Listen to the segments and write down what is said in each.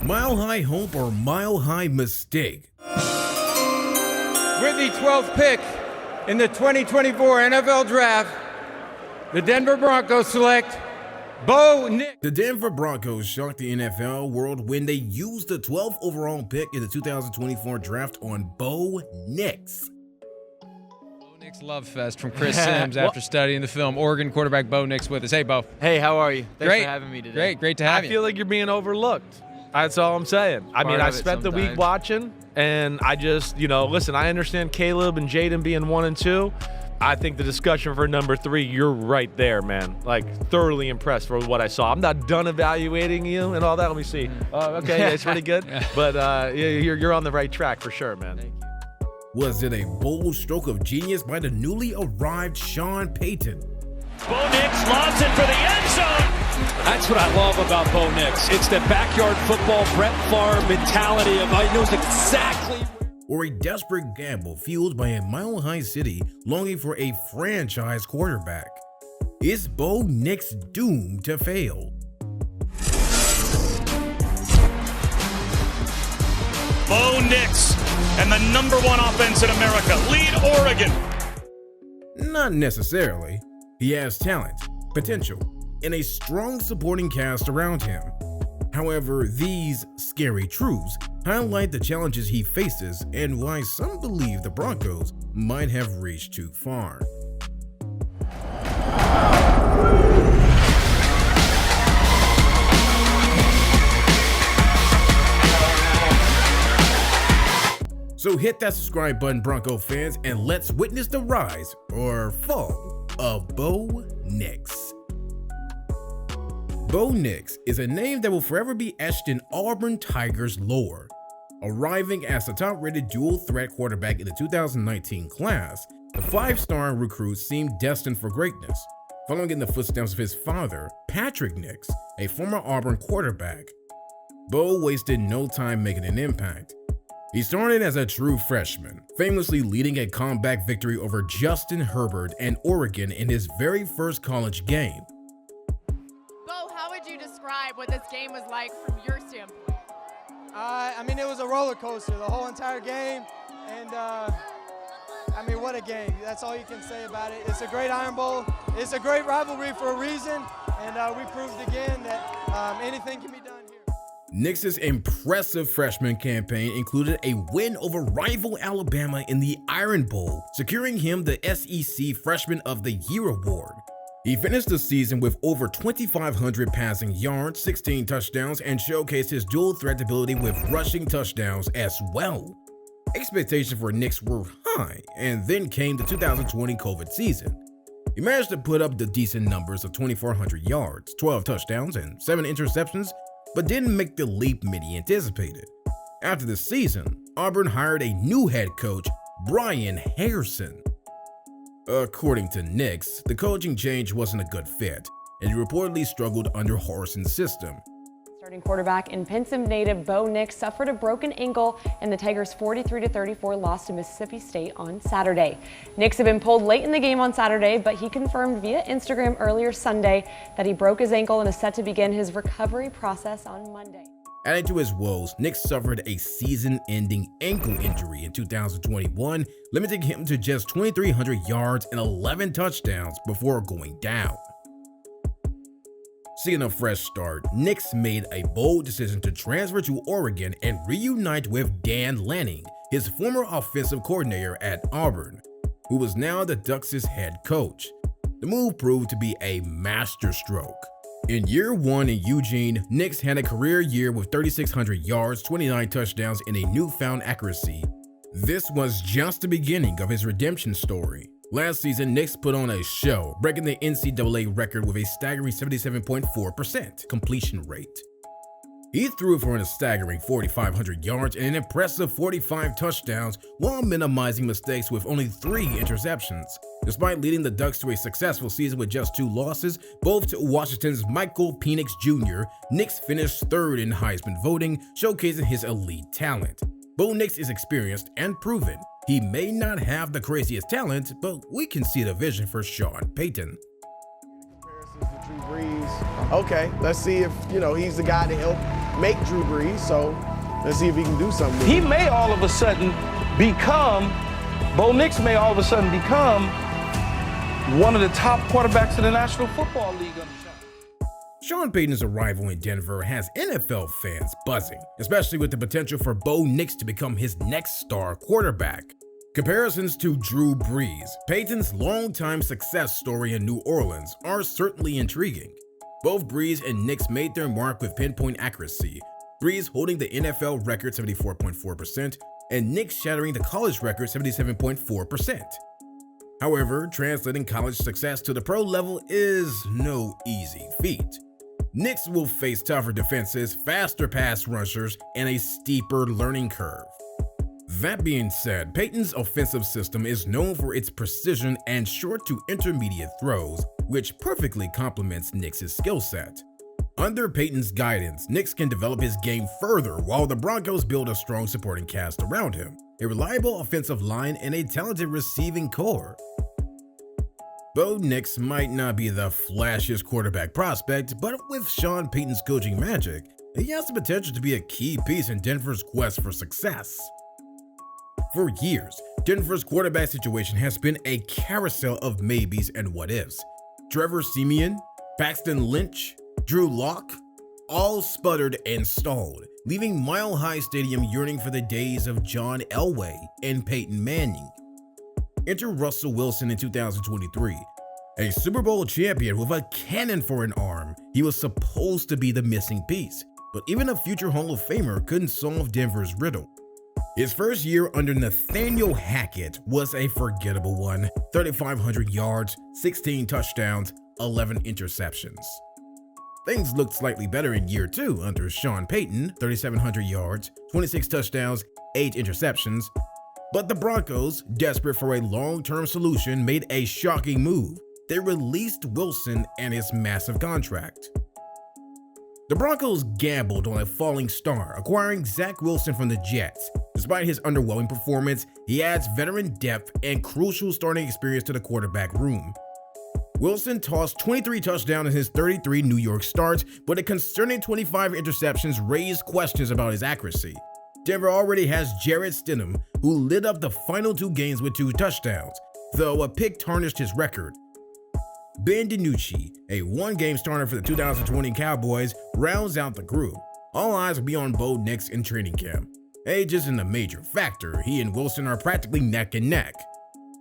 Mile high hope or mile high mistake? With the 12th pick in the 2024 NFL Draft, the Denver Broncos select Bo Nix. The Denver Broncos shocked the NFL world when they used the 12th overall pick in the 2024 draft on Bo Nix. Bo Nix Love Fest from Chris Sims after studying the film. Oregon quarterback Bo Nix with us. Hey, Bo. Hey, how are you? Thanks Great. for having me today. Great to have you. I feel like you're being overlooked. That's all I'm saying. I mean, I spent the week watching, and I just, listen, I understand Caleb and Jaden being 1 and 2. I think the discussion for number 3, you're right there, man. Like, thoroughly impressed for what I saw. I'm not done evaluating you and all that. Let me see. Okay, yeah, it's pretty good. But you're on the right track for sure, man. Thank you. Was it a bold stroke of genius by the newly arrived Sean Payton? Bo Nix lobs it for the end zone. That's what I love about Bo Nix. It's the backyard football Brett Favre mentality of he knows exactly. Or a desperate gamble fueled by a mile-high city longing for a franchise quarterback? Is Bo Nix doomed to fail? Bo Nix and the #1 offense in America lead Oregon. Not necessarily. He has talent, potential, and a strong supporting cast around him. However, these scary truths highlight the challenges he faces and why some believe the Broncos might have reached too far. So hit that subscribe button, Bronco fans, and let's witness the rise or fall of Bo Nix. Bo Nix is a name that will forever be etched in Auburn Tigers lore. Arriving as the top-rated dual-threat quarterback in the 2019 class, the 5-star recruit seemed destined for greatness, following in the footsteps of his father, Patrick Nix, a former Auburn quarterback. Bo wasted no time making an impact. He started as a true freshman, famously leading a comeback victory over Justin Herbert and Oregon in his very first college game. Describe what this game was like from your standpoint. I mean, it was a roller coaster the whole entire game, and what a game. That's all you can say about it. It's a great Iron Bowl. It's a great rivalry for a reason, and we proved again that anything can be done here. Nix's impressive freshman campaign included a win over rival Alabama in the Iron Bowl, securing him the SEC Freshman of the Year award. He finished the season with over 2,500 passing yards, 16 touchdowns, and showcased his dual threat ability with rushing touchdowns as well. Expectations for Nix were high, and then came the 2020 COVID season. He managed to put up the decent numbers of 2,400 yards, 12 touchdowns, and 7 interceptions, but didn't make the leap many anticipated. After the season, Auburn hired a new head coach, Brian Harsin. According to Nix, the coaching change wasn't a good fit, and he reportedly struggled under Harsin's system. Starting quarterback and Pinson native Bo Nix suffered a broken ankle in the Tigers' 43-34 loss to Mississippi State on Saturday. Nix had been pulled late in the game on Saturday, but he confirmed via Instagram earlier Sunday that he broke his ankle and is set to begin his recovery process on Monday. Adding to his woes, Nix suffered a season-ending ankle injury in 2021, limiting him to just 2,300 yards and 11 touchdowns before going down. Seeking a fresh start, Nix made a bold decision to transfer to Oregon and reunite with Dan Lanning, his former offensive coordinator at Auburn, who was now the Ducks' head coach. The move proved to be a masterstroke. In year 1 in Eugene, Nix had a career year with 3,600 yards, 29 touchdowns, and a newfound accuracy. This was just the beginning of his redemption story. Last season, Nix put on a show, breaking the NCAA record with a staggering 77.4% completion rate. He threw for a staggering 4,500 yards and an impressive 45 touchdowns while minimizing mistakes with only 3 interceptions. Despite leading the Ducks to a successful season with just 2 losses, both to Washington's Michael Penix Jr., Nix finished 3rd in Heisman voting, showcasing his elite talent. Bo Nix is experienced and proven. He may not have the craziest talent, but we can see the vision for Sean Payton. Okay, let's see if, he's the guy to help, make Drew Brees, so let's see if he can do something with He it. may all of a sudden become, Bo Nix may all of a sudden become one of the top quarterbacks in the National Football League. Sean Payton's arrival in Denver has NFL fans buzzing, especially with the potential for Bo Nix to become his next star quarterback. Comparisons to Drew Brees, Payton's longtime success story in New Orleans, are certainly intriguing. Both Brees and Nix made their mark with pinpoint accuracy, Brees holding the NFL record 74.4% and Nix shattering the college record 77.4%. However, translating college success to the pro level is no easy feat. Nix will face tougher defenses, faster pass rushers, and a steeper learning curve. That being said, Payton's offensive system is known for its precision and short to intermediate throws, which perfectly complements Nix's skill set. Under Payton's guidance, Nix can develop his game further while the Broncos build a strong supporting cast around him, a reliable offensive line, and a talented receiving core. Bo Nix might not be the flashiest quarterback prospect, but with Sean Payton's coaching magic, he has the potential to be a key piece in Denver's quest for success. For years, Denver's quarterback situation has been a carousel of maybes and what-ifs. Trevor Siemian, Paxton Lynch, Drew Lock, all sputtered and stalled, leaving Mile High Stadium yearning for the days of John Elway and Peyton Manning. Enter Russell Wilson in 2023. A Super Bowl champion with a cannon for an arm, he was supposed to be the missing piece, but even a future Hall of Famer couldn't solve Denver's riddle. His first year under Nathaniel Hackett was a forgettable one: 3,500 yards, 16 touchdowns, 11 interceptions. Things looked slightly better in year 2 under Sean Payton: 3,700 yards, 26 touchdowns, 8 interceptions. But the Broncos, desperate for a long-term solution, made a shocking move. They released Wilson and his massive contract. The Broncos gambled on a falling star, acquiring Zach Wilson from the Jets. Despite his underwhelming performance, he adds veteran depth and crucial starting experience to the quarterback room. Wilson tossed 23 touchdowns in his 33 New York starts, but a concerning 25 interceptions raised questions about his accuracy. Denver already has Jarrett Stidham, who lit up the final 2 games with 2 touchdowns, though a pick tarnished his record. Ben DiNucci, a 1-game starter for the 2020 Cowboys, rounds out the group. All eyes will be on Bo Nix in training camp. Age isn't a major factor. He and Wilson are practically neck and neck.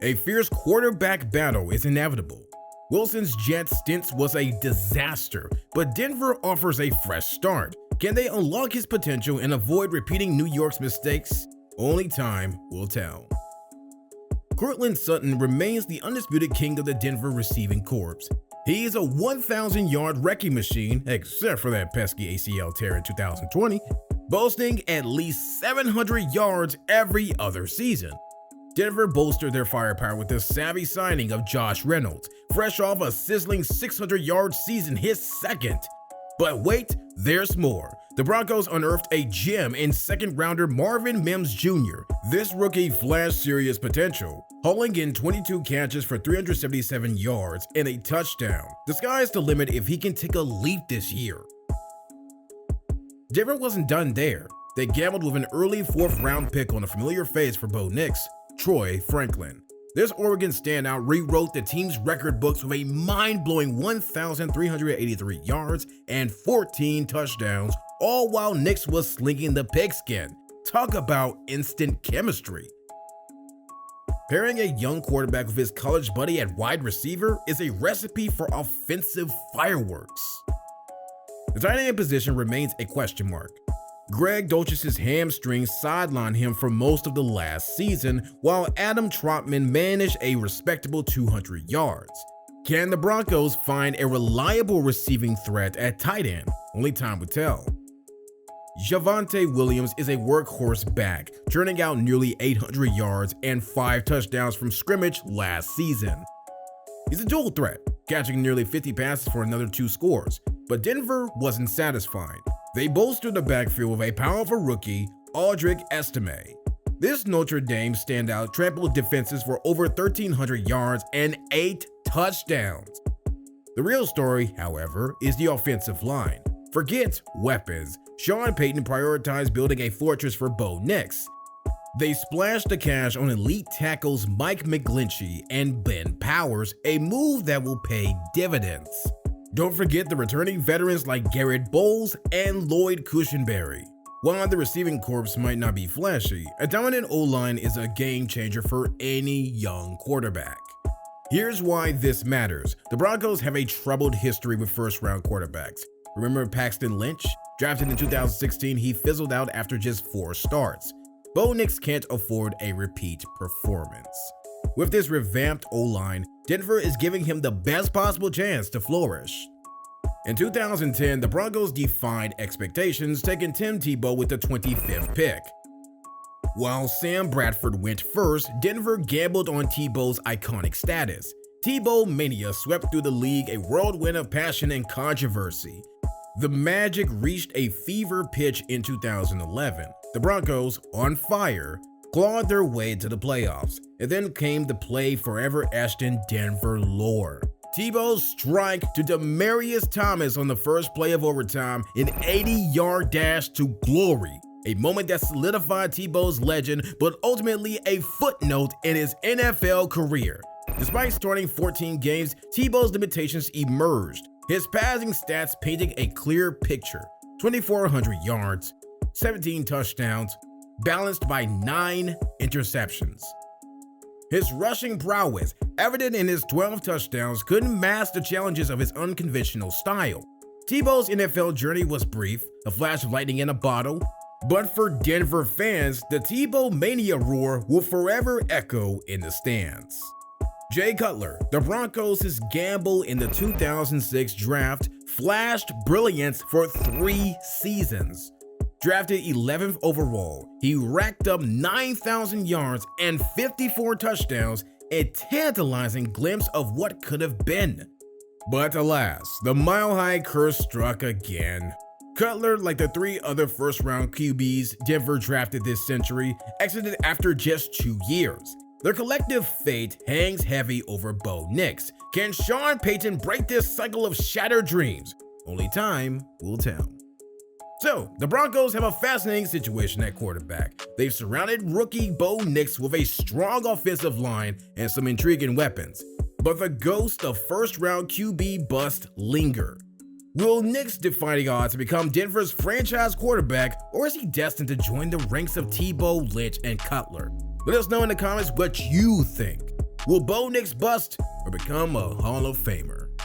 A fierce quarterback battle is inevitable. Wilson's Jets stint was a disaster, but Denver offers a fresh start. Can they unlock his potential and avoid repeating New York's mistakes? Only time will tell. Courtland Sutton remains the undisputed king of the Denver receiving corps. He is a 1,000-yard wrecking machine, except for that pesky ACL tear in 2020, boasting at least 700 yards every other season. Denver bolstered their firepower with the savvy signing of Josh Reynolds, fresh off a sizzling 600-yard season, his second. But wait, there's more. The Broncos unearthed a gem in second-rounder Marvin Mims Jr. This rookie flashed serious potential, hauling in 22 catches for 377 yards and a touchdown. The sky's the limit if he can take a leap this year. Denver wasn't done there. They gambled with an early 4th-round pick on a familiar face for Bo Nix, Troy Franklin. This Oregon standout rewrote the team's record books with a mind-blowing 1,383 yards and 14 touchdowns, all while Nix was slinging the pigskin. Talk about instant chemistry. Pairing a young quarterback with his college buddy at wide receiver is a recipe for offensive fireworks. The tight end position remains a question mark. Greg Dulcich's hamstrings sidelined him for most of the last season, while Adam Trotman managed a respectable 200 yards. Can the Broncos find a reliable receiving threat at tight end? Only time will tell. Javonte Williams is a workhorse back, churning out nearly 800 yards and 5 touchdowns from scrimmage last season. He's a dual threat, catching nearly 50 passes for another 2 scores, but Denver wasn't satisfied. They bolstered the backfield with a powerful rookie, Audric Estime. This Notre Dame standout trampled defenses for over 1,300 yards and 8 touchdowns. The real story, however, is the offensive line. Forget weapons. Sean Payton prioritized building a fortress for Bo Nix. They splashed the cash on elite tackles Mike McGlinchey and Ben Powers, a move that will pay dividends. Don't forget the returning veterans like Garrett Bowles and Lloyd Cushenberry. While the receiving corps might not be flashy, a dominant O-line is a game changer for any young quarterback. Here's why this matters. The Broncos have a troubled history with first-round quarterbacks. Remember Paxton Lynch? Drafted in 2016, he fizzled out after just 4 starts. Bo Nix can't afford a repeat performance. With this revamped O-line, Denver is giving him the best possible chance to flourish. In 2010, the Broncos defied expectations, taking Tim Tebow with the 25th pick. While Sam Bradford went first, Denver gambled on Tebow's iconic status. Tebow mania swept through the league, a whirlwind of passion and controversy. The Magic reached a fever pitch in 2011. The Broncos, on fire, clawed their way to the playoffs, and then came the play forever etched in Denver lore. Tebow's strike to Demaryius Thomas on the first play of overtime, an 80-yard dash to glory, a moment that solidified Tebow's legend, but ultimately a footnote in his NFL career. Despite starting 14 games, Tebow's limitations emerged, his passing stats painting a clear picture: 2,400 yards, 17 touchdowns, balanced by 9 interceptions. His rushing prowess, evident in his 12 touchdowns, couldn't mask the challenges of his unconventional style. Tebow's NFL journey was brief, a flash of lightning in a bottle, but for Denver fans, the Tebow mania roar will forever echo in the stands. Jay Cutler, the Broncos' gamble in the 2006 draft, flashed brilliance for 3 seasons. Drafted 11th overall, he racked up 9,000 yards and 54 touchdowns, a tantalizing glimpse of what could have been. But alas, the mile-high curse struck again. Cutler, like the 3 other first-round QBs Denver drafted this century, exited after just 2 years. Their collective fate hangs heavy over Bo Nix. Can Sean Payton break this cycle of shattered dreams? Only time will tell. So, the Broncos have a fascinating situation at quarterback. They've surrounded rookie Bo Nix with a strong offensive line and some intriguing weapons. But the ghost of first-round QB bust linger. Will Nix defy the odds to become Denver's franchise quarterback, or is he destined to join the ranks of Tebow, Lynch, and Cutler? Let us know in the comments what you think. Will Bo Nix bust or become a Hall of Famer?